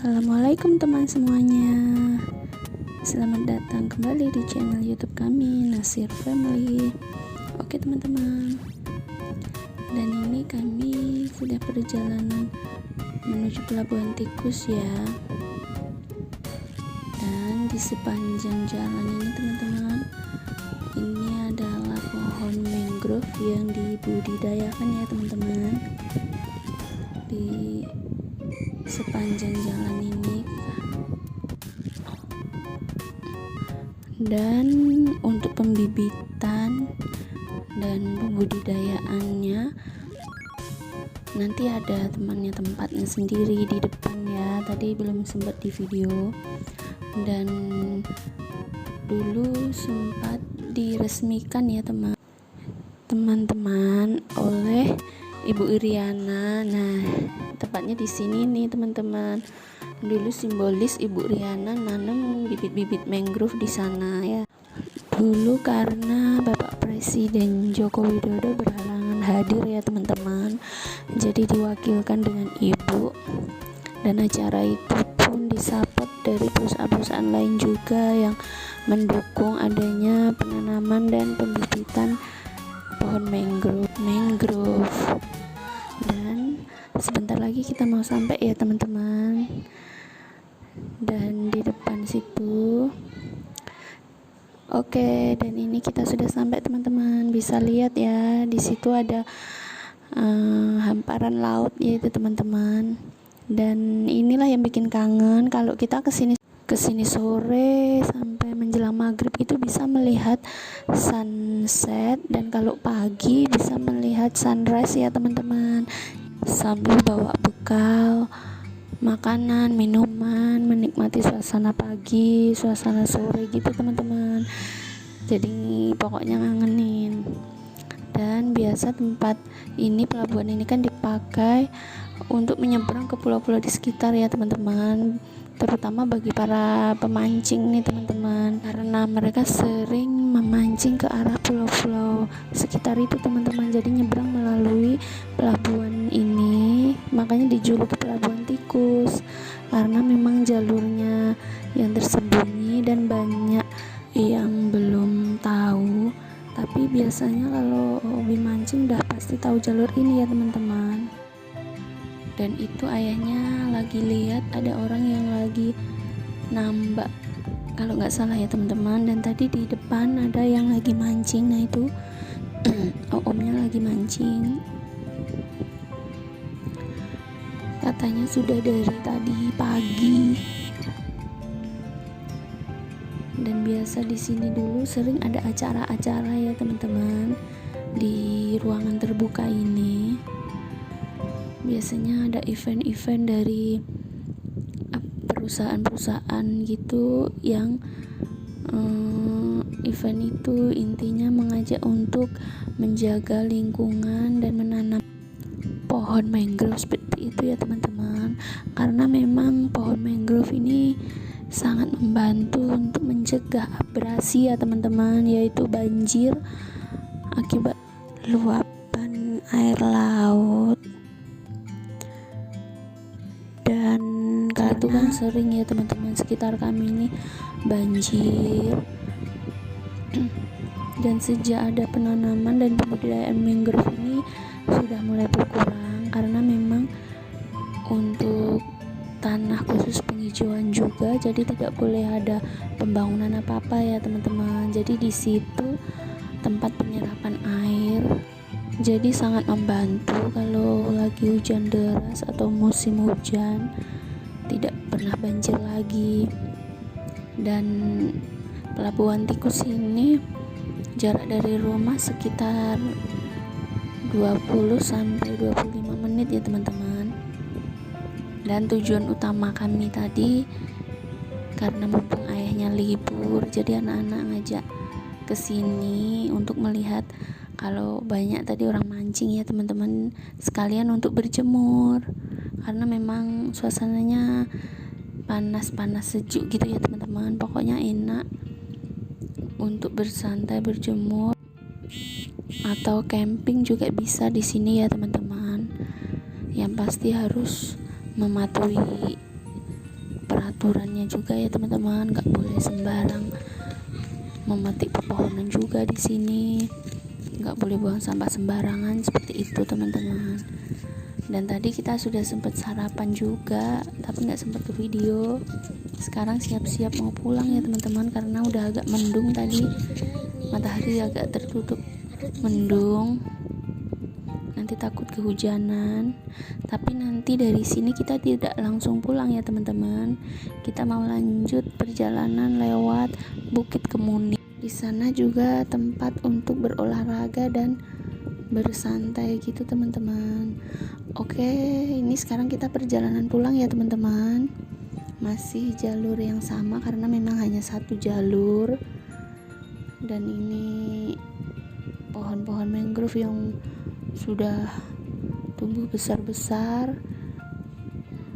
Assalamualaikum teman semuanya. Selamat datang kembali di channel YouTube kami, Nasir Family. Oke teman-teman, dan ini kami sudah perjalanan menuju Pelabuhan Tikus ya. Dan di sepanjang jalan ini teman-teman, ini adalah pohon mangrove yang dibudidayakan ya teman-teman. Di sepanjang jalan ini, dan untuk pembibitan dan pembudidayaannya nanti ada tempatnya sendiri di depan ya. Tadi belum sempat di video, dan dulu sempat diresmikan ya teman-teman oleh Ibu Iriana. Nah, tepatnya di sini nih teman-teman. Dulu simbolis Ibu Iriana nanam bibit-bibit mangrove di sana ya. Dulu karena Bapak Presiden Joko Widodo berhalangan hadir ya teman-teman, jadi diwakilkan dengan Ibu, dan acara itu pun disupport dari perusahaan-perusahaan lain juga yang mendukung adanya penanaman dan pembibitan pohon mangrove. Dan sebentar lagi kita mau sampai ya teman-teman. Dan di depan situ, oke, dan ini kita sudah sampai teman-teman. Bisa lihat ya, di situ ada hamparan laut yaitu teman-teman. Dan inilah yang bikin kangen kalau kita kesini sore sampai menjelang maghrib itu bisa melihat sunset, dan kalau pagi bisa melihat sunrise ya teman-teman, sambil bawa bekal makanan, minuman, menikmati suasana pagi, suasana sore gitu teman-teman. Jadi pokoknya ngangenin. Dan biasa tempat ini, pelabuhan ini kan dipakai untuk menyeberang ke pulau-pulau di sekitar ya teman-teman, terutama bagi para pemancing nih teman-teman, karena mereka sering memancing ke arah pulau-pulau sekitar itu teman-teman. Jadi nyebrang melalui pelabuhan ini, makanya dijuluki Pelabuhan Tikus, karena memang jalurnya yang tersembunyi dan banyak yang belum tahu. Tapi biasanya kalau hobi mancing udah pasti tahu jalur ini ya teman-teman. Dan itu ayahnya lagi lihat ada orang yang lagi nambak kalau nggak salah ya teman-teman. Dan tadi di depan ada yang lagi mancing. Nah itu omnya lagi mancing, katanya sudah dari tadi pagi. Dan biasa di sini dulu sering ada acara-acara ya teman-teman di ruangan terbuka ini. Biasanya ada event-event dari perusahaan-perusahaan gitu yang event itu intinya mengajak untuk menjaga lingkungan dan menanam pohon mangrove seperti itu ya teman-teman. Karena memang pohon mangrove ini sangat membantu untuk mencegah abrasi ya teman-teman, yaitu banjir akibat luapan air laut. Dan karena itu kan sering ya teman-teman, sekitar kami ini banjir. Dan sejak ada penanaman dan pembudidayaan mangrove ini sudah mulai berkurang, karena memang untuk tanah khusus penghijauan juga, jadi tidak boleh ada pembangunan apa-apa ya teman-teman. Jadi di situ tempat penyerapan air, jadi sangat membantu kalau lagi hujan deras atau musim hujan, tidak pernah banjir lagi. Dan Pelabuhan Tikus ini jarak dari rumah sekitar 20 sampai 25 menit ya teman-teman. Dan tujuan utama kami tadi, karena mumpung ayahnya libur, jadi anak-anak ngajak ke sini untuk melihat kalau banyak tadi orang mancing ya teman-teman, sekalian untuk berjemur, karena memang suasananya panas-panas sejuk gitu ya teman-teman. Pokoknya enak untuk bersantai, berjemur, atau camping juga bisa di sini ya teman-teman. Yang pasti harus mematuhi aturannya juga ya teman-teman, nggak boleh sembarang memetik pepohonan juga di sini, nggak boleh buang sampah sembarangan seperti itu teman-teman. Dan tadi kita sudah sempat sarapan juga tapi nggak sempat ke video. Sekarang siap-siap mau pulang ya teman-teman, karena udah agak mendung tadi, matahari agak tertutup mendung, nanti takut kehujanan. Tapi nanti dari sini kita tidak langsung pulang ya teman-teman, kita mau lanjut perjalanan lewat Bukit Kemuning. Di sana juga tempat untuk berolahraga dan bersantai gitu teman-teman. Oke, ini sekarang kita perjalanan pulang ya teman-teman, masih jalur yang sama karena memang hanya satu jalur. Dan ini pohon-pohon mangrove yang sudah tumbuh besar-besar,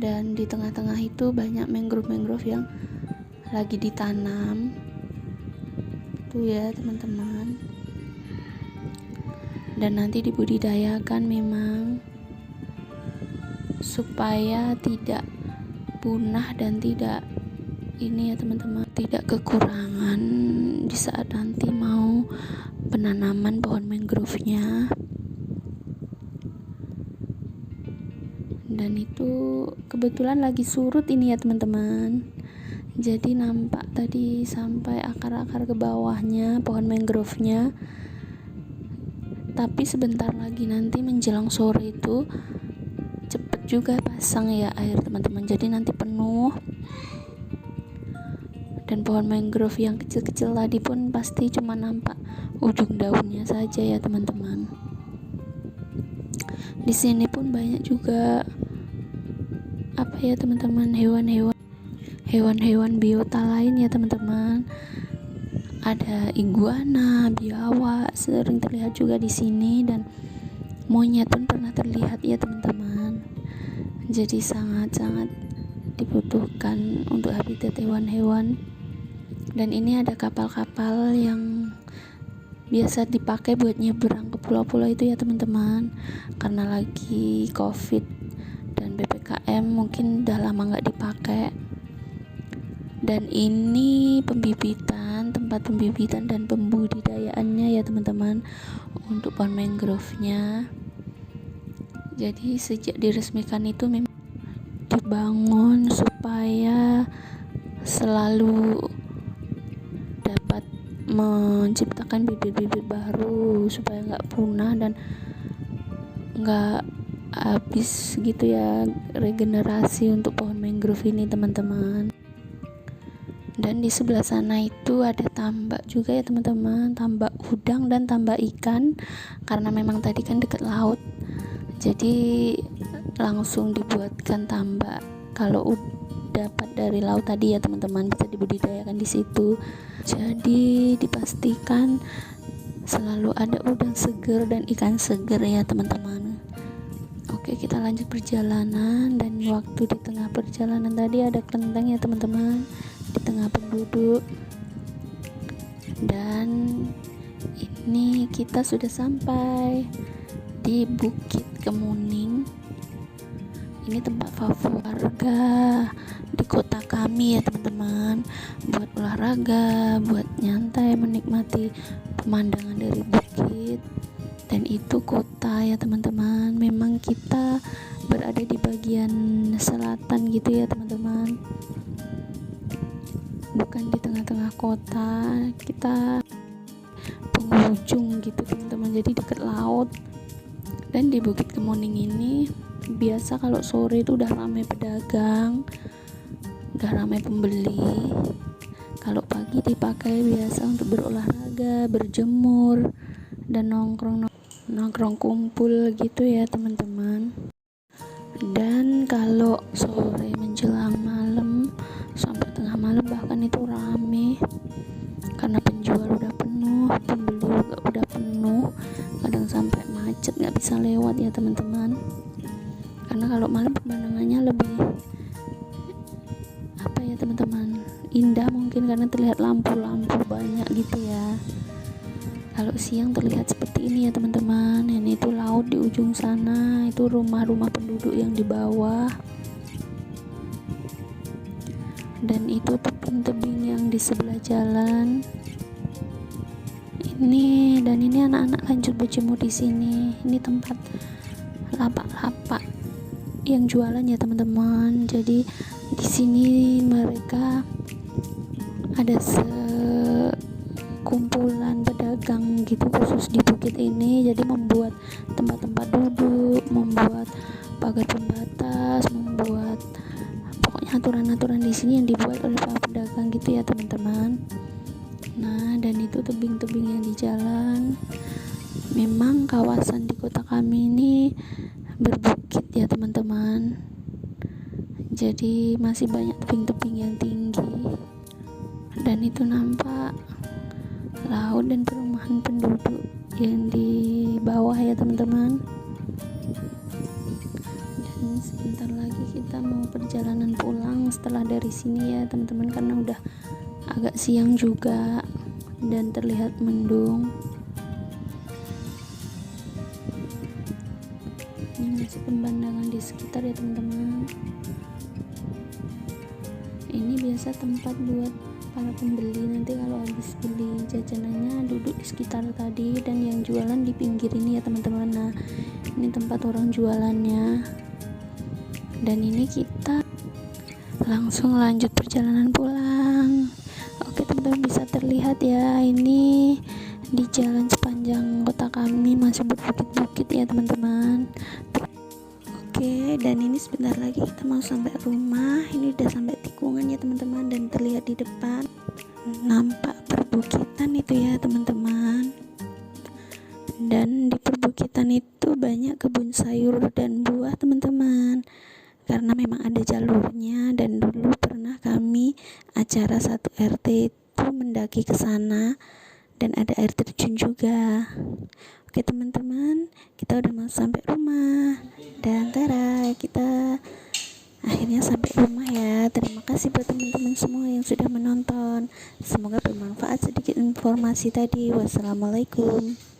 dan di tengah-tengah itu banyak mangrove yang lagi ditanam tuh ya teman-teman. Dan nanti dibudidayakan memang supaya tidak punah dan tidak ini ya teman-teman, tidak kekurangan di saat nanti mau penanaman pohon mangrove-nya. Dan itu kebetulan lagi surut ini ya teman-teman, jadi nampak tadi sampai akar-akar ke bawahnya pohon mangrove-nya. Tapi sebentar lagi nanti menjelang sore itu cepet juga pasang ya air teman-teman, jadi nanti penuh. Dan pohon mangrove yang kecil-kecil tadi pun pasti cuma nampak ujung daunnya saja ya teman-teman. Di sini pun banyak juga apa ya teman-teman, hewan-hewan biota lain ya teman-teman. Ada iguana, biawak sering terlihat juga di sini, dan monyet pun pernah terlihat ya teman-teman. Jadi sangat-sangat dibutuhkan untuk habitat hewan-hewan. Dan ini ada kapal-kapal yang biasa dipakai buat nyebrang ke pulau-pulau itu ya teman-teman. Karena lagi COVID dan PPKM mungkin udah lama nggak dipakai. Dan ini tempat pembibitan dan pembudidayaannya ya teman-teman untuk pohon mangrove-nya. Jadi sejak diresmikan itu memang dibangun supaya selalu dapat menciptakan bibit-bibit baru supaya nggak punah dan nggak habis gitu ya regenerasi untuk pohon mangrove ini teman-teman. Dan di sebelah sana itu ada tambak juga ya teman-teman, tambak udang dan tambak ikan, karena memang tadi kan dekat laut, jadi langsung dibuatkan tambak. Kalau dapat dari laut tadi ya teman-teman, bisa dibudidayakan di situ. Jadi dipastikan selalu ada udang seger dan ikan seger ya teman-teman. Oke, kita lanjut perjalanan. Dan waktu di tengah perjalanan tadi ada kelenteng ya teman-teman, di tengah penduduk. Dan ini kita sudah sampai di Bukit Kemuning. Ini tempat favorit warga di kota kami ya teman-teman, buat olahraga, buat nyantai, menikmati pemandangan dari bukit. Dan itu kota ya teman-teman, memang kita berada di bagian selatan gitu ya teman-teman, bukan di tengah-tengah kota, kita penghujung gitu teman-teman, jadi dekat laut. Dan di Bukit Kemuning ini biasa kalau sore itu udah ramai pedagang, udah ramai pembeli. Kalau pagi dipakai biasa untuk berolahraga, berjemur, dan nongkrong kumpul gitu ya teman-teman. Dan kalau sore menjelang malam sampai tengah malam bahkan itu rame, karena penjual udah penuh, pembeli juga udah penuh, kadang sampai macet nggak bisa lewat ya teman-teman. Karena kalau malam pemandangannya lebih apa ya teman-teman, indah mungkin karena terlihat lampu-lampu banyak gitu ya. Kalau siang terlihat seperti ini ya teman-teman. Ini itu laut di ujung sana, itu rumah-rumah penduduk yang di bawah. Dan itu tebing-tebing yang di sebelah jalan ini, dan ini anak-anak lanjut berjemur di sini. Ini tempat lapak-lapak yang jualan ya teman-teman. Jadi di sini mereka ada sekumpulan pedagang gitu khusus di bukit ini, jadi membuat tempat-tempat duduk, membuat pagar pembatas, membuat pokoknya aturan-aturan di sini yang dibuat oleh para pedagang gitu ya teman-teman. Nah, dan itu tebing-tebing yang di jalan. Memang kawasan di kota kami ini berbukit ya teman-teman, jadi masih banyak tebing-tebing yang tinggi, dan itu nampak laut dan perumahan penduduk yang di bawah ya teman-teman. Dan sebentar lagi kita mau perjalanan pulang setelah dari sini ya teman-teman, karena udah agak siang juga dan terlihat mendung. Ini masih pemandangan di sekitar ya teman-teman. Ini biasa tempat buat para pembeli, nanti kalau habis beli jajanannya duduk di sekitar tadi, dan yang jualan di pinggir ini ya teman-teman. Nah, ini tempat orang jualannya. Dan ini kita langsung lanjut perjalanan pulang. Oke teman-teman, bisa terlihat ya, ini di jalan sepanjang kota kami masih berbukit-bukit ya teman-teman. Oke, dan ini sebentar lagi kita mau sampai rumah. Ini udah sampai tikungan ya teman-teman, dan terlihat di depan nampak perbukitan itu ya teman-teman. Dan di perbukitan itu banyak kebun sayur dan buah teman-teman, karena memang ada jalurnya. Dan dulu pernah kami acara 1 RT itu mendaki ke sana, dan ada air terjun juga. Oke teman-teman, kita udah mau sampai rumah, dan tara, kita akhirnya sampai rumah ya. Terima kasih buat teman-teman semua yang sudah menonton, semoga bermanfaat sedikit informasi tadi. Wassalamualaikum.